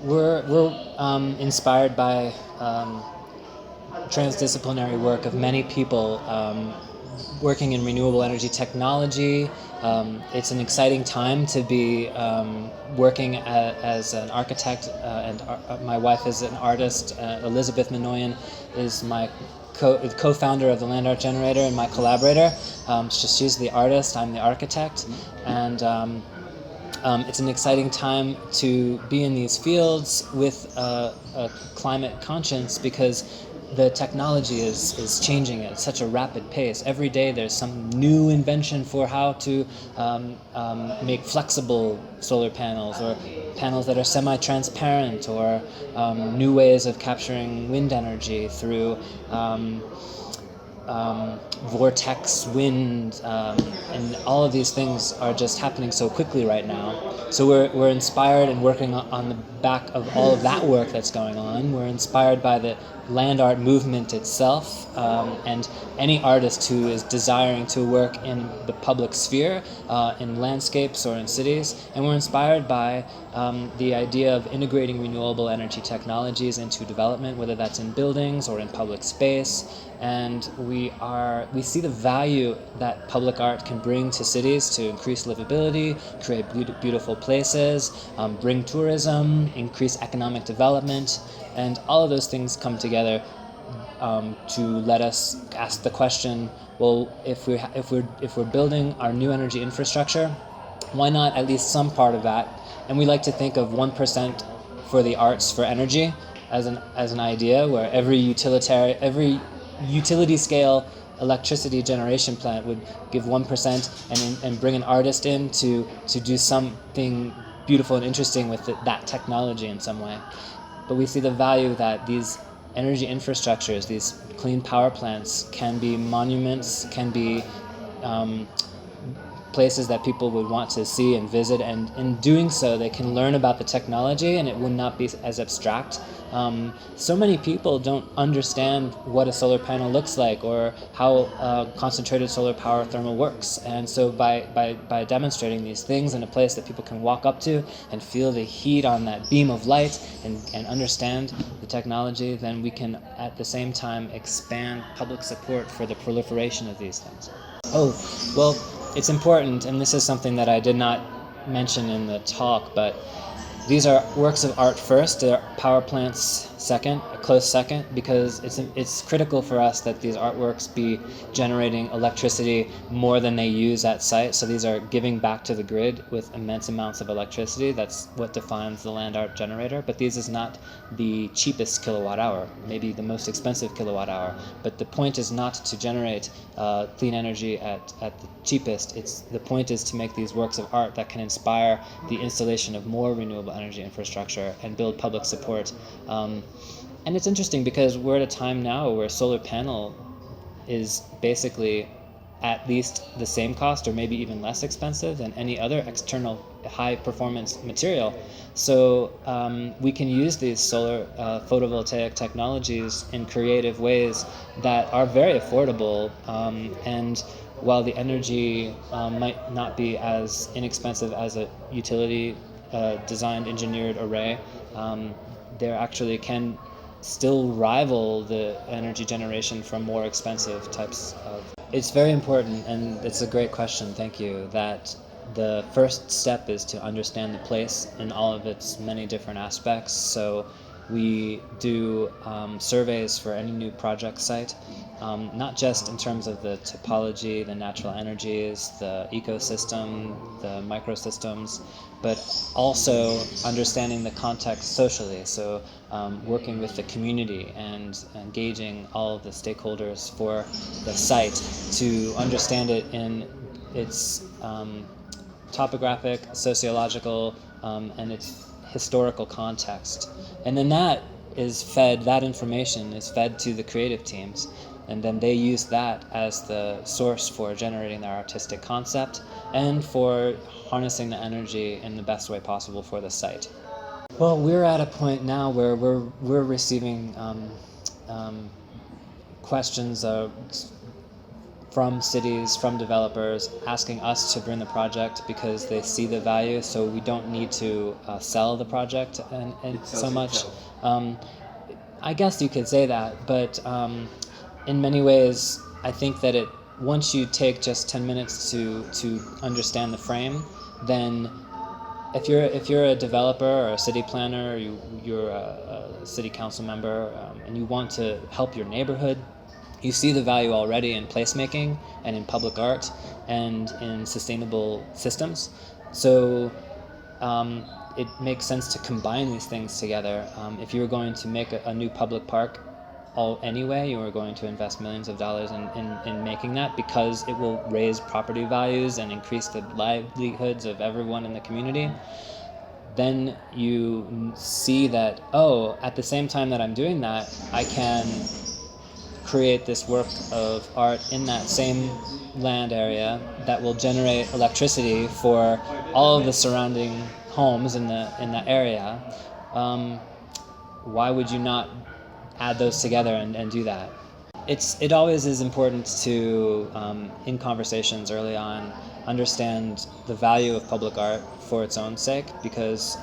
we're inspired by transdisciplinary work of many people working in renewable energy technology. It's an exciting time to be working as an architect, and my wife is an artist. Elizabeth Minoyan is my co-founder of the Land Art Generator and my collaborator. She's the artist, I'm the architect, and it's an exciting time to be in these fields with a climate conscience, because the technology is changing at such a rapid pace. Every day there's some new invention for how to make flexible solar panels, or panels that are semi-transparent, or new ways of capturing wind energy through vortex wind, and all of these things are just happening so quickly right now. So we're inspired and working on the back of all of that work that's going on. We're inspired by the land art movement itself, and any artist who is desiring to work in the public sphere, in landscapes or in cities. And we're inspired by the idea of integrating renewable energy technologies into development, whether that's in buildings or in public space. And we see the value that public art can bring to cities to increase livability, create beautiful places, bring tourism, increase economic development, and all of those things come together to let us ask the question: well, if we're building our new energy infrastructure, why not at least some part of that? And we like to think of 1% for the arts for energy as an idea, where every utility scale electricity generation plant would give 1% and bring an artist in to do something beautiful and interesting with that technology in some way. But we see the value that these energy infrastructures, these clean power plants, can be monuments, can be places that people would want to see and visit, and in doing so they can learn about the technology and it would not be as abstract. So many people don't understand what a solar panel looks like, or how concentrated solar power thermal works, and so by demonstrating these things in a place that people can walk up to and feel the heat on that beam of light and understand the technology, then we can at the same time expand public support for the proliferation of these things. Oh, well, it's important, and this is something that I did not mention in the talk, but these are works of art first, they're power plants second, a close second, because it's critical for us that these artworks be generating electricity more than they use at site. So these are giving back to the grid with immense amounts of electricity. That's what defines the land art generator. But this is not the cheapest kilowatt hour, maybe the most expensive kilowatt hour. But the point is not to generate clean energy at the cheapest. The point is to make these works of art that can inspire the installation of more renewable energy infrastructure and build public support. And it's interesting because we're at a time now where solar panel is basically at least the same cost, or maybe even less expensive than any other external high performance material. So we can use these solar photovoltaic technologies in creative ways that are very affordable, and while the energy might not be as inexpensive as a utility designed engineered array, there actually can still rival the energy generation from more expensive types of... It's very important, and it's a great question, thank you, that the first step is to understand the place in all of its many different aspects. So we do surveys for any new project site, not just in terms of the topology, the natural energies, the ecosystem, the microsystems, but also understanding the context socially. So working with the community and engaging all of the stakeholders for the site to understand it in its topographic, sociological, and its historical context. And then that information is fed to the creative teams, and then they use that as the source for generating their artistic concept and for harnessing the energy in the best way possible for the site. Well, we're at a point now where we're receiving questions from cities, from developers, asking us to bring the project because they see the value. So we don't need to sell the project and so much. I guess you could say that, but in many ways, I think that once you take just 10 minutes to understand the frame, then if you're a developer or a city planner, you're a city council member, and you want to help your neighborhood, you see the value already in placemaking and in public art and in sustainable systems. So it makes sense to combine these things together. If you were going to make a new public park anyway, you were going to invest millions of dollars in making that because it will raise property values and increase the livelihoods of everyone in the community. Then you see that, at the same time that I'm doing that, I can create this work of art in that same land area that will generate electricity for all of the surrounding homes in the area. Why would you not add those together and do that? It always is important to, in conversations early on, understand the value of public art for its own sake, because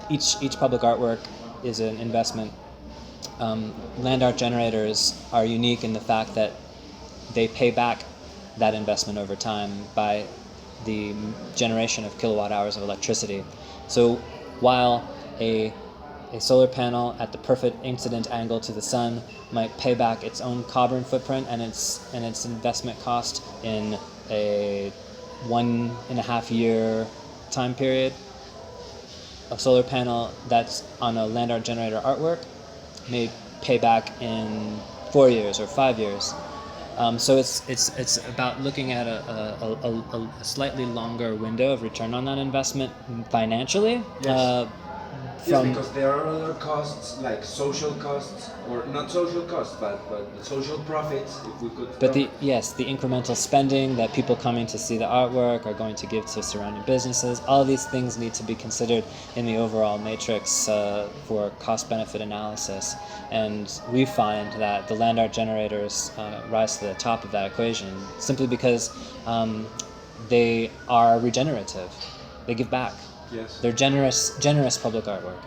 each public artwork is an investment. Land art generators are unique in the fact that they pay back that investment over time by the generation of kilowatt hours of electricity. So while a solar panel at the perfect incident angle to the sun might pay back its own carbon footprint and its investment cost in a 1.5 year time period, a solar panel that's on a land art generator artwork may pay back in 4 years or 5 years. So it's about looking at a slightly longer window of return on that investment financially. Yes. Yes, because there are other costs like social costs, or not social costs, but the social profits, if we could. But the incremental spending that people coming to see the artwork are going to give to surrounding businesses, all these things need to be considered in the overall matrix for cost-benefit analysis. And we find that the land art generators rise to the top of that equation simply because they are regenerative. They give back. Yes. They're generous public artwork.